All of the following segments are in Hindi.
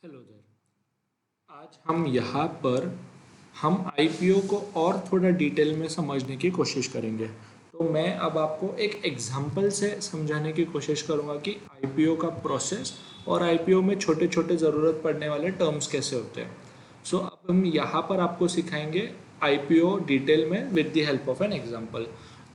Hello there. आज हम यहाँ पर आईपीओ को और थोड़ा डिटेल में समझने की कोशिश करेंगे। तो मैं अब आपको एक एग्जांपल से समझाने की कोशिश करूँगा कि आईपीओ का प्रोसेस और आईपीओ में छोटे छोटे ज़रूरत पड़ने वाले टर्म्स कैसे होते हैं। सो अब हम यहाँ पर आपको सिखाएंगे आईपीओ डिटेल में with the help of an example.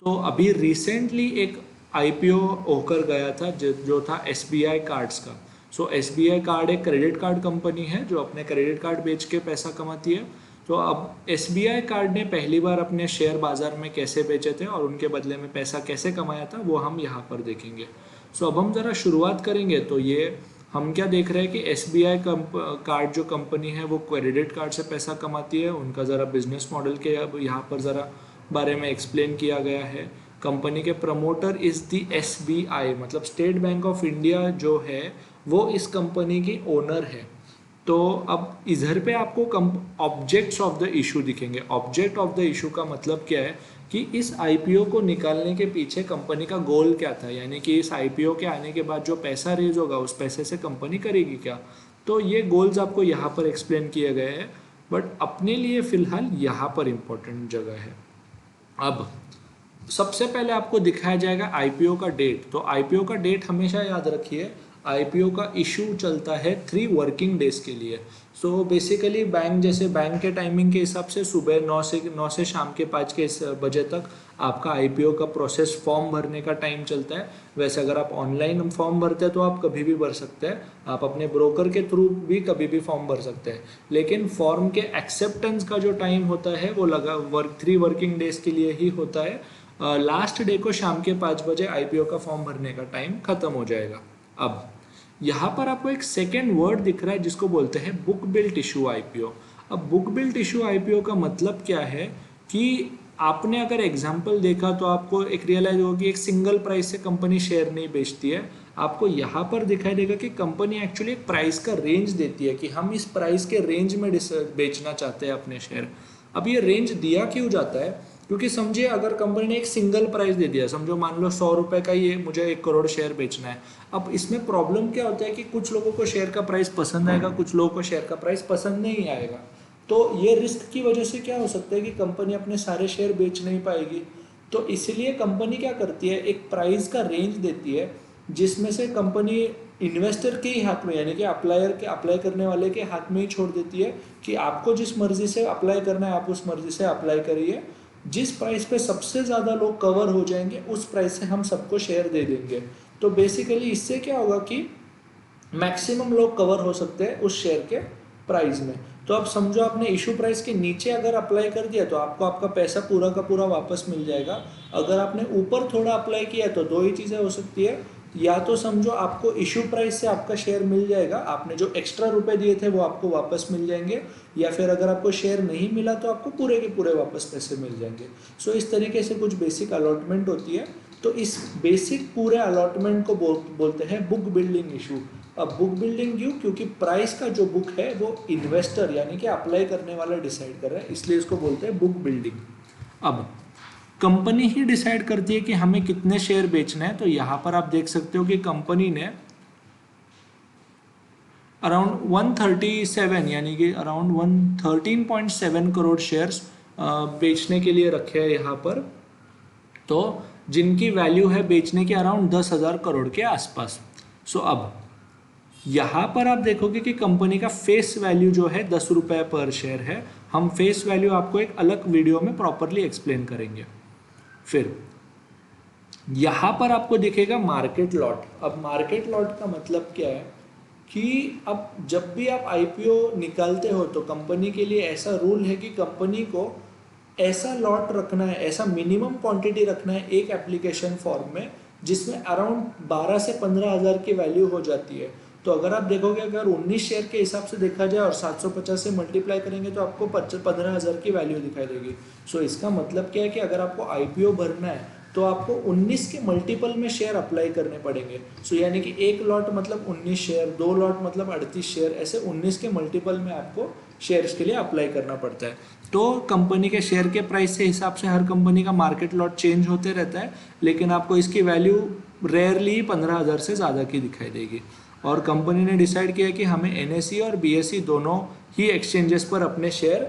तो अभी रिसेंटली एक आईपीओ होकर गया था जो था एसबीआई कार्ड्स का। सो एसबीआई कार्ड एक क्रेडिट कार्ड कंपनी है जो अपने क्रेडिट कार्ड बेच के पैसा कमाती है। तो अब एसबीआई कार्ड ने पहली बार अपने शेयर बाजार में कैसे बेचे थे और उनके बदले में पैसा कैसे कमाया था वो हम यहाँ पर देखेंगे। सो अब हम ज़रा शुरुआत करेंगे। तो ये हम क्या देख रहे हैं कि एसबीआई कार्ड जो कंपनी है वो क्रेडिट कार्ड से पैसा कमाती है। उनका ज़रा बिजनेस मॉडल के अब यहाँ पर ज़रा बारे में एक्सप्लेन किया गया है। कंपनी के प्रमोटर इज़ दी एसबीआई, मतलब स्टेट बैंक ऑफ इंडिया जो है वो इस कंपनी की ओनर है। तो अब इधर पे आपको ऑब्जेक्ट्स ऑफ द इशू दिखेंगे। ऑब्जेक्ट ऑफ द इशू का मतलब क्या है कि इस आईपीओ को निकालने के पीछे कंपनी का गोल क्या था, यानी कि इस आईपीओ के आने के बाद जो पैसा रेज होगा उस पैसे से कंपनी करेगी क्या। तो ये गोल्स आपको यहाँ पर एक्सप्लेन किए गए हैं, बट अपने लिए फ़िलहाल यहाँ पर इम्पोर्टेंट जगह है। अब सबसे पहले आपको दिखाया जाएगा आईपीओ का डेट। तो आईपीओ का डेट हमेशा याद रखिए, आईपीओ का इशू चलता है 3 वर्किंग डेज के लिए। सो बेसिकली बैंक जैसे बैंक के टाइमिंग के हिसाब से सुबह 9 से शाम के 5 के बजे तक आपका आईपीओ का प्रोसेस फॉर्म भरने का टाइम चलता है। वैसे अगर आप ऑनलाइन फॉर्म भरते हैं तो आप कभी भी भर सकते हैं, आप अपने ब्रोकर के थ्रू भी कभी भी फॉर्म भर सकते हैं। लेकिन फॉर्म के एक्सेप्टेंस का जो टाइम होता है वो 3 वर्किंग डेज के लिए ही होता है। लास्ट डे को शाम के 5 बजे आईपीओ का फॉर्म भरने का टाइम खत्म हो जाएगा। अब यहाँ पर आपको एक सेकेंड वर्ड दिख रहा है जिसको बोलते हैं बुक बिल्ट इशू आईपीओ। अब बुक बिल्ट इशू आईपीओ का मतलब क्या है कि आपने अगर एग्जाम्पल देखा तो आपको एक रियलाइज होगा कि एक सिंगल प्राइस से कंपनी शेयर नहीं बेचती है। आपको यहाँ पर दिखाई देगा कि कंपनी एक्चुअली एक प्राइस का रेंज देती है कि हम इस प्राइस के रेंज में बेचना चाहते हैं अपने शेयर। अब ये रेंज दिया क्यों जाता है, क्योंकि समझिए अगर कंपनी ने एक सिंगल प्राइस दे दिया, समझो मान लो 100 रुपये का ये मुझे 1 करोड़ शेयर बेचना है। अब इसमें प्रॉब्लम क्या होता है कि कुछ लोगों को शेयर का प्राइस पसंद आएगा, कुछ लोगों को शेयर का प्राइस पसंद नहीं आएगा। तो ये रिस्क की वजह से क्या हो सकता है कि कंपनी अपने सारे शेयर बेच नहीं पाएगी। तो इसलिए कंपनी क्या करती है, एक प्राइस का रेंज देती है जिसमें से कंपनी इन्वेस्टर के ही हाथ में, यानी कि अप्लाई करने वाले के हाथ में ही छोड़ देती है कि आपको जिस मर्जी से अप्लाई करना है आप उस मर्जी से अप्लाई करिए। जिस प्राइस पे सबसे ज़्यादा लोग कवर हो जाएंगे उस प्राइस से हम सबको शेयर दे देंगे। तो बेसिकली इससे क्या होगा कि मैक्सिमम लोग कवर हो सकते हैं उस शेयर के प्राइस में। तो अब समझो आपने इशू प्राइस के नीचे अगर अप्लाई कर दिया तो आपको आपका पैसा पूरा का पूरा वापस मिल जाएगा। अगर आपने ऊपर थोड़ा अप्लाई किया तो दो ही चीज़ें हो सकती है, या तो समझो आपको इशू प्राइस से आपका शेयर मिल जाएगा, आपने जो एक्स्ट्रा रुपए दिए थे वो आपको वापस मिल जाएंगे, या फिर अगर आपको शेयर नहीं मिला तो आपको पूरे के पूरे वापस पैसे मिल जाएंगे। सो इस तरीके से कुछ बेसिक अलॉटमेंट होती है। तो इस बेसिक पूरे अलॉटमेंट को बोलते हैं बुक बिल्डिंग इशू। अब बुक बिल्डिंग क्यों, क्योंकि प्राइस का जो बुक है वो इन्वेस्टर यानी कि अप्लाई करने वाला डिसाइड कर रहा है, इसलिए इसको बोलते हैं बुक बिल्डिंग। अब कंपनी ही डिसाइड करती है कि हमें कितने शेयर बेचना है। तो यहाँ पर आप देख सकते हो कि कंपनी ने अराउंड 137 यानी कि अराउंड 113.7 करोड़ शेयर्स बेचने के लिए रखे हैं यहाँ पर। तो जिनकी वैल्यू है बेचने की अराउंड 10,000 करोड़ के आसपास। सो अब यहाँ पर आप देखोगे कि कंपनी का फेस वैल्यू जो है 10 रुपये पर शेयर है। हम फेस वैल्यू आपको एक अलग वीडियो में प्रॉपरली एक्सप्लेन करेंगे। फिर यहाँ पर आपको दिखेगा मार्केट लॉट। अब मार्केट लॉट का मतलब क्या है कि अब जब भी आप आईपीओ निकालते हो तो कंपनी के लिए ऐसा रूल है कि कंपनी को ऐसा लॉट रखना है, ऐसा मिनिमम क्वांटिटी रखना है एक एप्लीकेशन फॉर्म में जिसमें अराउंड 12 से 15,000 की वैल्यू हो जाती है। तो अगर आप देखोगे अगर 19 शेयर के हिसाब से देखा जाए और 750 से मल्टीप्लाई करेंगे तो आपको 15,000 की वैल्यू दिखाई देगी। सो इसका मतलब क्या है कि अगर आपको आईपीओ भरना है तो आपको 19 के मल्टीपल में शेयर अप्लाई करने पड़ेंगे। सो यानी कि एक लॉट मतलब 19 शेयर, 2 लॉट मतलब 38 शेयर, ऐसे 19 के मल्टीपल में आपको शेयर्स के लिए अप्लाई करना पड़ता है। तो कंपनी के शेयर के प्राइस से हिसाब से हर कंपनी का मार्केट लॉट चेंज होते रहता है, लेकिन आपको इसकी वैल्यू रेयरली 15,000 से ज़्यादा की दिखाई देगी। और कंपनी ने डिसाइड किया कि हमें एनएसई और बीएसई दोनों ही एक्सचेंजेस पर अपने शेयर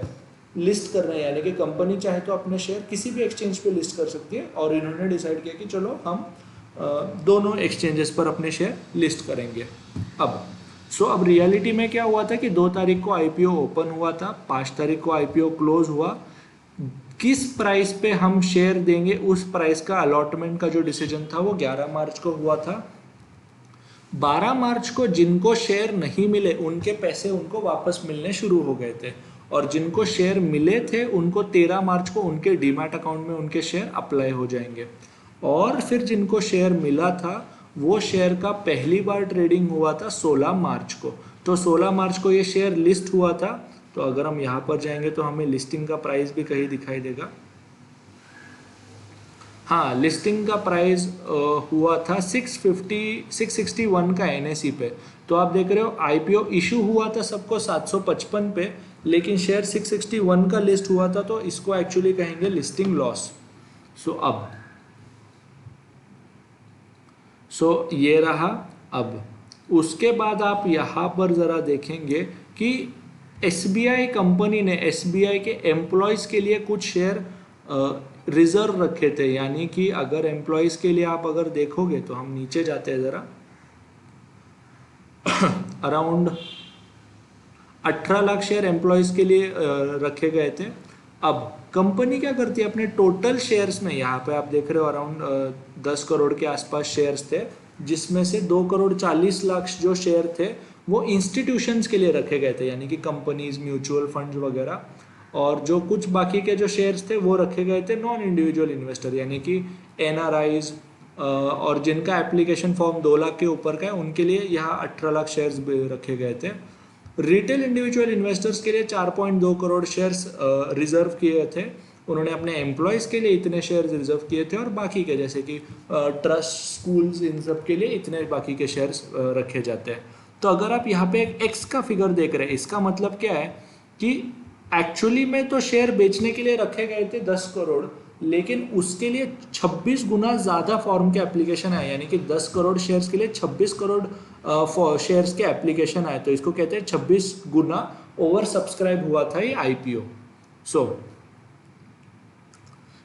लिस्ट कर रहे हैं, यानी कि कंपनी चाहे तो अपने शेयर किसी भी एक्सचेंज पे लिस्ट कर सकती है, और इन्होंने डिसाइड किया कि चलो हम दोनों एक्सचेंजेस पर अपने शेयर लिस्ट करेंगे। अब रियलिटी में क्या हुआ था कि 2 तारीख को आईपीओ ओपन हुआ था, 5 तारीख को आईपीओ क्लोज हुआ। किस प्राइस पे हम शेयर देंगे उस प्राइस का अलॉटमेंट का जो डिसीजन था वो 11 मार्च को हुआ था। 12 मार्च को जिनको शेयर नहीं मिले उनके पैसे उनको वापस मिलने शुरू हो गए थे, और जिनको शेयर मिले थे उनको 13 मार्च को उनके डीमैट अकाउंट में उनके शेयर अप्लाई हो जाएंगे। और फिर जिनको शेयर मिला था वो शेयर का पहली बार ट्रेडिंग हुआ था 16 मार्च को। तो 16 मार्च को ये शेयर लिस्ट हुआ था। तो अगर हम यहाँ पर जाएंगे तो हमें लिस्टिंग का प्राइस भी कहीं दिखाई देगा। हाँ, लिस्टिंग का प्राइस हुआ था 661 का एनएसई पे। तो आप देख रहे हो आईपीओ इशू हुआ था सबको 755 पे, लेकिन शेयर 661 का लिस्ट हुआ था, तो इसको एक्चुअली कहेंगे लिस्टिंग लॉस। ये रहा। अब उसके बाद आप यहाँ पर ज़रा देखेंगे कि एसबीआई कंपनी ने एसबीआई के एम्प्लॉयज़ के लिए कुछ शेयर रिजर्व रखे थे, यानी कि अगर एम्प्लॉयज़ के लिए आप अगर देखोगे तो हम नीचे जाते हैं ज़रा, अराउंड 18 लाख शेयर एम्प्लॉयज़ के लिए रखे गए थे। अब कंपनी क्या करती है अपने टोटल शेयर्स में, यहाँ पे आप देख रहे हो अराउंड 10 करोड़ के आसपास शेयर्स थे, जिसमें से 2 करोड़ 40 लाख जो शेयर थे वो इंस्टीट्यूशंस के लिए रखे गए थे, यानी कि कंपनीज, म्यूचुअल फंड वगैरह। और जो कुछ बाकी के जो शेयर्स थे वो रखे गए थे नॉन इंडिविजुअल इन्वेस्टर, यानी कि एनआरआईज, और जिनका एप्लीकेशन फॉर्म 2 लाख के ऊपर का है उनके लिए यहाँ 18 लाख शेयर्स रखे गए थे। रिटेल इंडिविजुअल इन्वेस्टर्स के लिए 4.2 करोड़ शेयर्स रिजर्व किए थे, उन्होंने अपने एम्प्लॉयज़ के लिए इतने शेयर्स रिजर्व किए थे, और बाकी के जैसे कि ट्रस्ट, स्कूल्स, इन सब के लिए इतने बाकी के शेयर्स रखे जाते हैं। तो अगर आप यहाँ पे एक एक्स का फिगर देख रहे हैं, इसका मतलब क्या है कि एक्चुअली में तो शेयर बेचने के लिए रखे गए थे 10 करोड़, लेकिन उसके लिए 26 गुना ज़्यादा फॉर्म के एप्लीकेशन आए, यानी कि 10 करोड़ शेयर्स के लिए 26 करोड़ शेयर्स के एप्लीकेशन आए। तो इसको कहते हैं 26 गुना ओवर सब्सक्राइब हुआ था ये आईपीओ।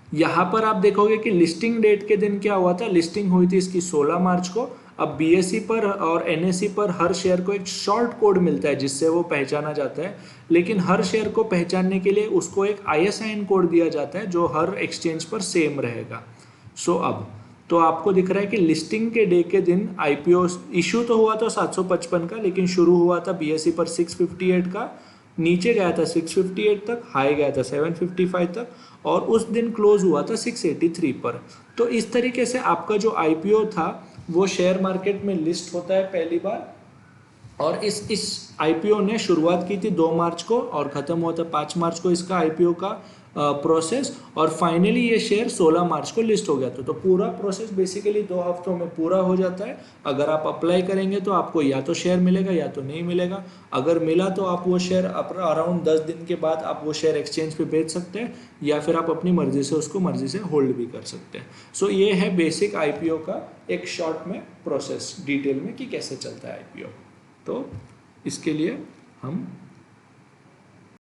यहाँ पर आप देखोगे कि लिस्टिंग डेट के दिन क्या हुआ था, लिस्टिंग हुई थी इसकी 16 मार्च को। अब बीएसई पर और एनएसई पर हर शेयर को एक शॉर्ट कोड मिलता है जिससे वो पहचाना जाता है, लेकिन हर शेयर को पहचानने के लिए उसको एक आईएसआईएन कोड दिया जाता है जो हर एक्सचेंज पर सेम रहेगा। अब तो आपको दिख रहा है कि लिस्टिंग के डे के दिन आईपीओ इशू तो हुआ था 755 का, लेकिन शुरू हुआ था बीएसई पर 658 का, नीचे गया था 658 तक, हाई गया था 755 तक, और उस दिन क्लोज हुआ था 683 पर। तो इस तरीके से आपका जो आईपीओ था वो शेयर मार्केट में लिस्ट होता है पहली बार। और इस आईपीओ ने शुरुआत की थी 2 मार्च को और ख़त्म हुआ था 5 मार्च को इसका आईपीओ का प्रोसेस, और फाइनली ये शेयर 16 मार्च को लिस्ट हो गया था। तो पूरा प्रोसेस बेसिकली 2 हफ्तों में पूरा हो जाता है। अगर आप अप्लाई करेंगे तो आपको या तो शेयर मिलेगा या तो नहीं मिलेगा। अगर मिला तो आप वो शेयर अराउंड 10 दिन के बाद आप वो शेयर एक्सचेंज पे बेच सकते हैं, या फिर आप अपनी मर्जी से उसको मर्जी से होल्ड भी कर सकते हैं। ये है बेसिक आईपीओ का एक शॉर्ट में प्रोसेस डिटेल में कि कैसे चलता है आईपीओ। तो इसके लिए हम